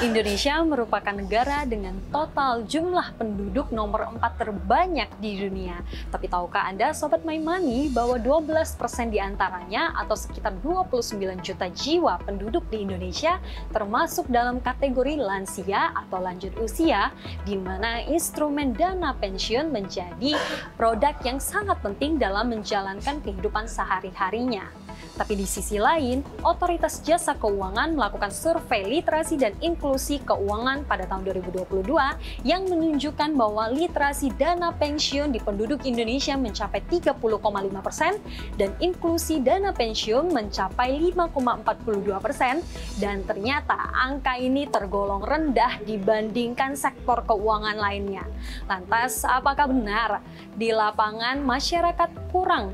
Indonesia merupakan negara dengan total jumlah penduduk nomor 4 terbanyak di dunia. Tapi tahukah Anda, Sobat My Money, bahwa 12% diantaranya atau sekitar 29 juta jiwa penduduk di Indonesia termasuk dalam kategori lansia atau lanjut usia, di mana instrumen dana pensiun menjadi produk yang sangat penting dalam menjalankan kehidupan sehari-harinya. Tapi di sisi lain, Otoritas Jasa Keuangan melakukan survei literasi dan inklusi keuangan pada tahun 2022 yang menunjukkan bahwa literasi dana pensiun di penduduk Indonesia mencapai 30,5% dan inklusi dana pensiun mencapai 5,42%, dan ternyata angka ini tergolong rendah dibandingkan sektor keuangan lainnya. Lantas, apakah benar di lapangan masyarakat kurang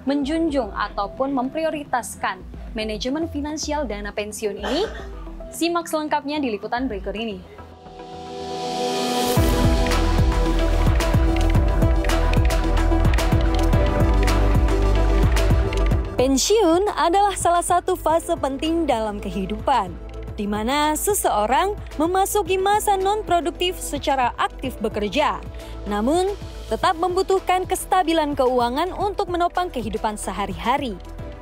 menjunjung ataupun memprioritaskan manajemen finansial dana pensiun ini? Simak selengkapnya di liputan berikut ini. Pensiun adalah salah satu fase penting dalam kehidupan, di mana seseorang memasuki masa non-produktif secara aktif bekerja, namun tetap membutuhkan kestabilan keuangan untuk menopang kehidupan sehari-hari.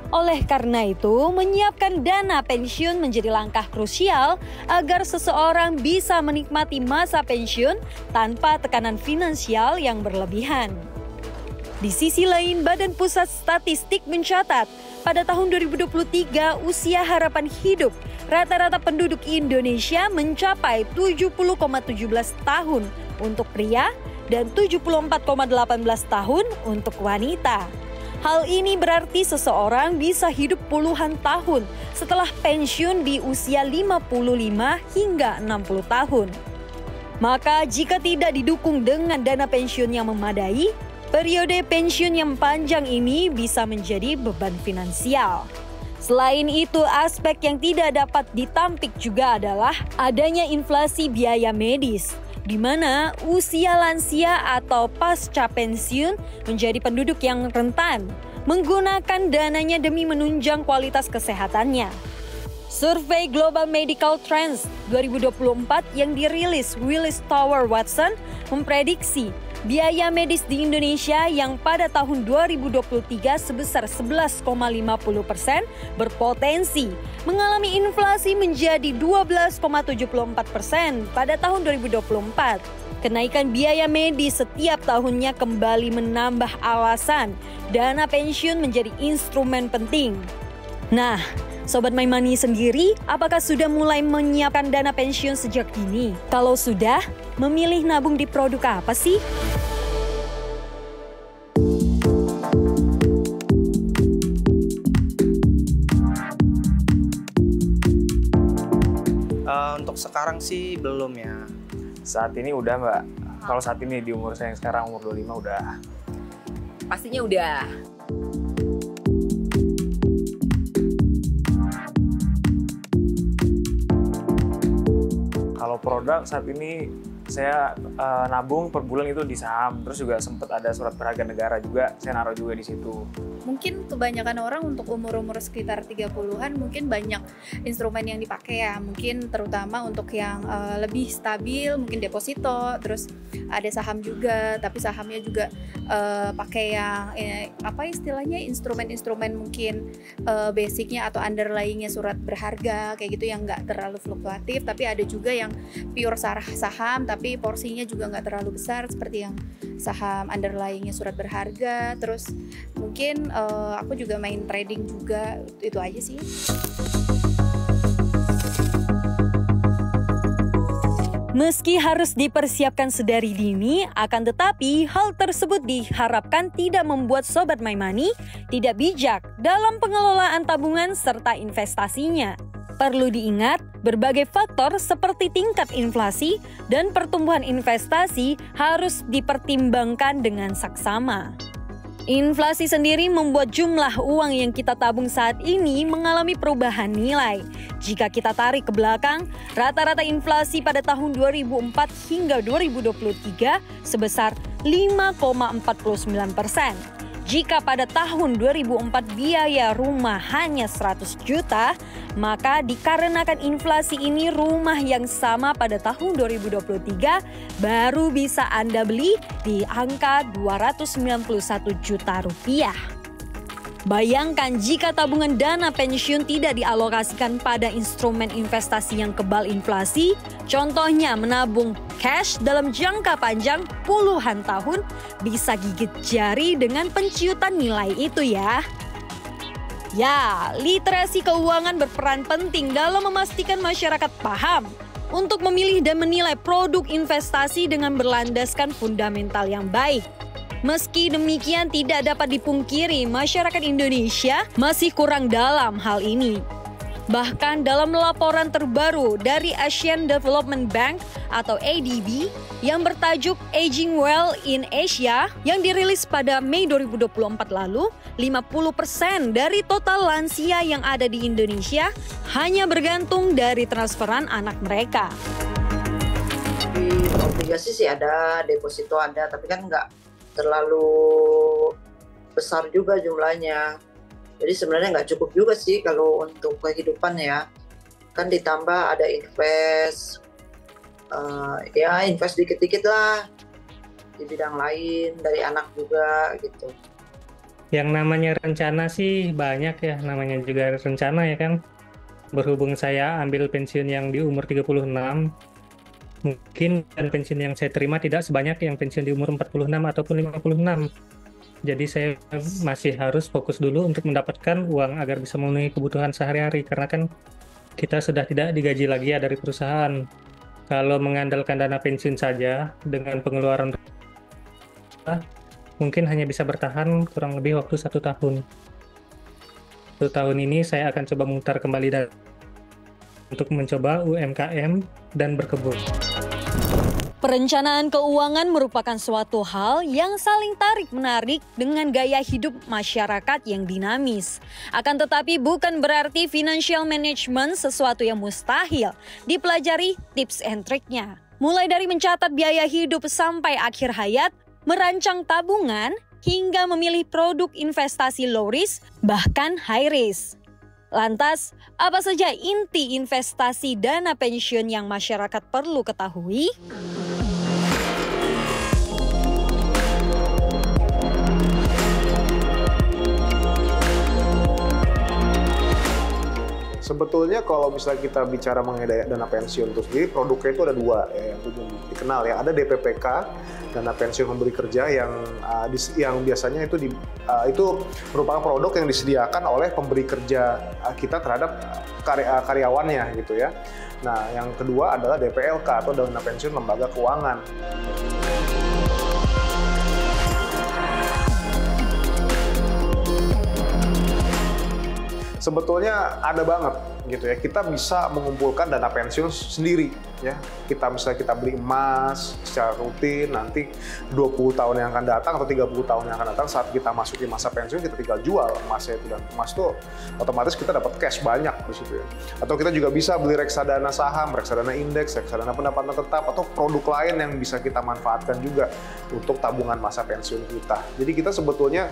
Oleh karena itu, menyiapkan dana pensiun menjadi langkah krusial agar seseorang bisa menikmati masa pensiun tanpa tekanan finansial yang berlebihan. Di sisi lain, Badan Pusat Statistik mencatat, pada tahun 2023 usia harapan hidup rata-rata penduduk Indonesia mencapai 70,17 tahun untuk pria dan 74,18 tahun untuk wanita. Hal ini berarti seseorang bisa hidup puluhan tahun setelah pensiun di usia 55 hingga 60 tahun. Maka jika tidak didukung dengan dana pensiun yang memadai, periode pensiun yang panjang ini bisa menjadi beban finansial. Selain itu, aspek yang tidak dapat ditampik juga adalah adanya inflasi biaya medis, di mana usia lansia atau pasca pensiun menjadi penduduk yang rentan, menggunakan dananya demi menunjang kualitas kesehatannya. Survei Global Medical Trends 2024 yang dirilis Willis Tower Watson memprediksi biaya medis di Indonesia yang pada tahun 2023 sebesar 11,50% berpotensi mengalami inflasi menjadi 12,74% pada tahun 2024. Kenaikan biaya medis setiap tahunnya kembali menambah alasan dana pensiun menjadi instrumen penting. Nah, Sobat My Money sendiri, apakah sudah mulai menyiapkan dana pensiun sejak dini? Kalau sudah, memilih nabung di produk apa sih? Untuk sekarang sih belum ya. Saat ini udah, Mbak. Kalau saat ini di umur saya yang sekarang umur 25 udah. Pastinya udah. Kalau produk saat ini saya nabung per bulan itu di saham, terus juga sempat ada surat berharga negara juga, saya naruh juga di situ. Mungkin kebanyakan orang untuk umur-umur sekitar 30-an mungkin banyak instrumen yang dipakai ya. Mungkin terutama untuk yang lebih stabil, mungkin deposito, terus ada saham juga, tapi sahamnya juga pakai yang apa istilahnya instrumen-instrumen mungkin basicnya atau underlyingnya surat berharga kayak gitu yang nggak terlalu fluktuatif, tapi ada juga yang pure saham tapi porsinya juga nggak terlalu besar seperti yang saham underlyingnya surat berharga. Terus mungkin aku juga main trading juga, itu aja sih. Meski harus dipersiapkan sedari dini, akan tetapi hal tersebut diharapkan tidak membuat Sobat My Money tidak bijak dalam pengelolaan tabungan serta investasinya. Perlu diingat, berbagai faktor seperti tingkat inflasi dan pertumbuhan investasi harus dipertimbangkan dengan saksama. Inflasi sendiri membuat jumlah uang yang kita tabung saat ini mengalami perubahan nilai. Jika kita tarik ke belakang, rata-rata inflasi pada tahun 2004 hingga 2023 sebesar 5,49%. Jika pada tahun 2004 biaya rumah hanya 100 juta, maka dikarenakan inflasi ini rumah yang sama pada tahun 2023 baru bisa Anda beli di angka 291 juta rupiah. Bayangkan jika tabungan dana pensiun tidak dialokasikan pada instrumen investasi yang kebal inflasi, contohnya menabung cash dalam jangka panjang puluhan tahun, bisa gigit jari dengan penciutan nilai itu ya. Ya, literasi keuangan berperan penting dalam memastikan masyarakat paham untuk memilih dan menilai produk investasi dengan berlandaskan fundamental yang baik. Meski demikian, tidak dapat dipungkiri masyarakat Indonesia masih kurang dalam hal ini. Bahkan dalam laporan terbaru dari Asian Development Bank atau ADB yang bertajuk Aging Well in Asia yang dirilis pada Mei 2024 lalu, 50% dari total lansia yang ada di Indonesia hanya bergantung dari transferan anak mereka. Di obligasi sih ada, deposito ada, tapi kan nggak terlalu besar juga jumlahnya. Jadi sebenarnya nggak cukup juga sih kalau untuk kehidupan ya. Kan ditambah ada invest, ya invest dikit-dikit lah di bidang lain, dari anak juga gitu. Yang namanya rencana sih banyak ya, namanya juga rencana ya kan. Berhubung saya ambil pensiun yang di umur 36, mungkin dan pensiun yang saya terima tidak sebanyak yang pensiun di umur 46 ataupun 56. Jadi saya masih harus fokus dulu untuk mendapatkan uang agar bisa memenuhi kebutuhan sehari-hari. Karena kan kita sudah tidak digaji lagi ya dari perusahaan. Kalau mengandalkan dana pensiun saja dengan pengeluaran mungkin hanya bisa bertahan kurang lebih waktu 1 tahun. 1 tahun ini saya akan coba memutar kembali dana untuk mencoba UMKM dan berkebun. Perencanaan keuangan merupakan suatu hal yang saling tarik-menarik dengan gaya hidup masyarakat yang dinamis. Akan tetapi bukan berarti financial management sesuatu yang mustahil. Dipelajari tips and triknya. Mulai dari mencatat biaya hidup sampai akhir hayat, merancang tabungan, hingga memilih produk investasi low risk, bahkan high risk. Lantas, apa saja inti investasi dana pensiun yang masyarakat perlu ketahui? Sebetulnya kalau misalnya kita bicara mengenai dana pensiun itu sendiri, produknya itu ada 2 ya, yang umum dikenal ya. Ada DPPK, dana pensiun pemberi kerja yang biasanya itu merupakan produk yang disediakan oleh pemberi kerja kita terhadap karyawannya gitu ya. Nah, yang kedua adalah DPLK atau dana pensiun lembaga keuangan. Sebetulnya ada banget gitu ya, kita bisa mengumpulkan dana pensiun sendiri ya. Kita beli emas secara rutin, nanti 20 tahun yang akan datang atau 30 tahun yang akan datang saat kita masuki masa pensiun, kita tinggal jual emasnya itu, dan emas itu otomatis kita dapat cash banyak di situ ya. Atau kita juga bisa beli reksadana saham, reksadana indeks, reksadana pendapatan tetap, atau produk lain yang bisa kita manfaatkan juga untuk tabungan masa pensiun kita. Jadi kita sebetulnya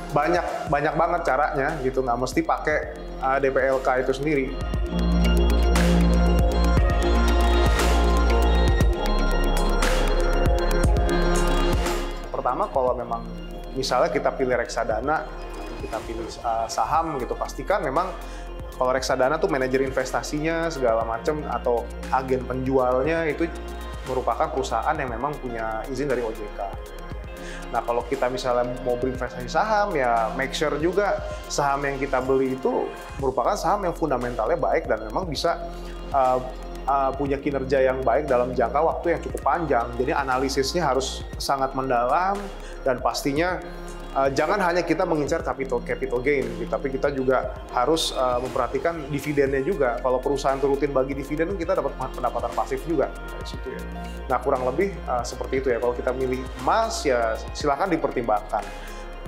banyak banget caranya gitu, nggak mesti pakai DPLK itu sendiri. Pertama, kalau memang misalnya kita pilih reksadana, kita pilih saham gitu, pastikan memang kalau reksadana tuh manajer investasinya segala macam atau agen penjualnya itu merupakan perusahaan yang memang punya izin dari OJK. Nah, kalau kita misalnya mau berinvestasi saham, ya make sure juga saham yang kita beli itu merupakan saham yang fundamentalnya baik dan memang bisa punya kinerja yang baik dalam jangka waktu yang cukup panjang. Jadi analisisnya harus sangat mendalam, dan pastinya jangan hanya kita mengincar capital gain, tapi kita juga harus memperhatikan dividennya juga. Kalau perusahaan itu rutin bagi dividen, kita dapat pendapatan pasif juga dari situ ya. Nah, kurang lebih seperti itu ya. Kalau kita milih emas, ya silakan dipertimbangkan.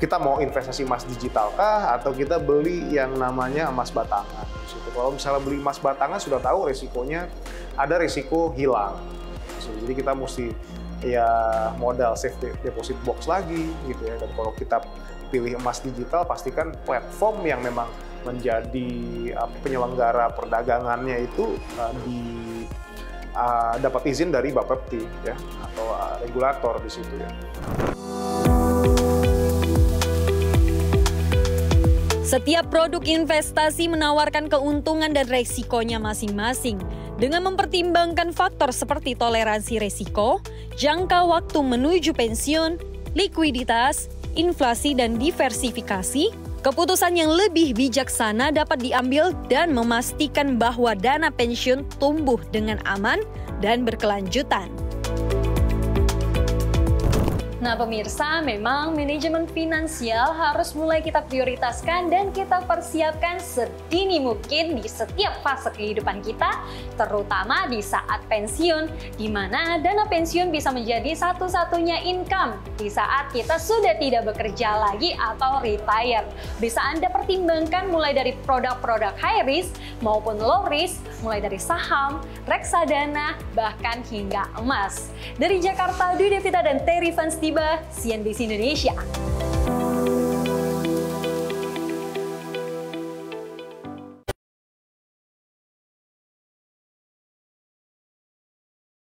Kita mau investasi emas digital kah, atau kita beli yang namanya emas batangan. Kalau misalnya beli emas batangan, sudah tahu resikonya, ada resiko hilang. Jadi kita mesti ya modal safe deposit box lagi gitu ya. Dan kalau kita pilih emas digital, pastikan platform yang memang menjadi penyelenggara perdagangannya itu dapat izin dari Bapepti ya, atau regulator di situ ya. Setiap produk investasi menawarkan keuntungan dan resikonya masing-masing. Dengan mempertimbangkan faktor seperti toleransi resiko, jangka waktu menuju pensiun, likuiditas, inflasi, dan diversifikasi, keputusan yang lebih bijaksana dapat diambil dan memastikan bahwa dana pensiun tumbuh dengan aman dan berkelanjutan. Nah pemirsa, memang manajemen finansial harus mulai kita prioritaskan dan kita persiapkan sedini mungkin di setiap fase kehidupan kita, terutama di saat pensiun, di mana dana pensiun bisa menjadi satu-satunya income di saat kita sudah tidak bekerja lagi atau retire. Bisa Anda pertimbangkan mulai dari produk-produk high risk maupun low risk, mulai dari saham, reksadana, bahkan hingga emas. Dari Jakarta, Dwi Devita dan Terry Vanstiba, CNBC Indonesia.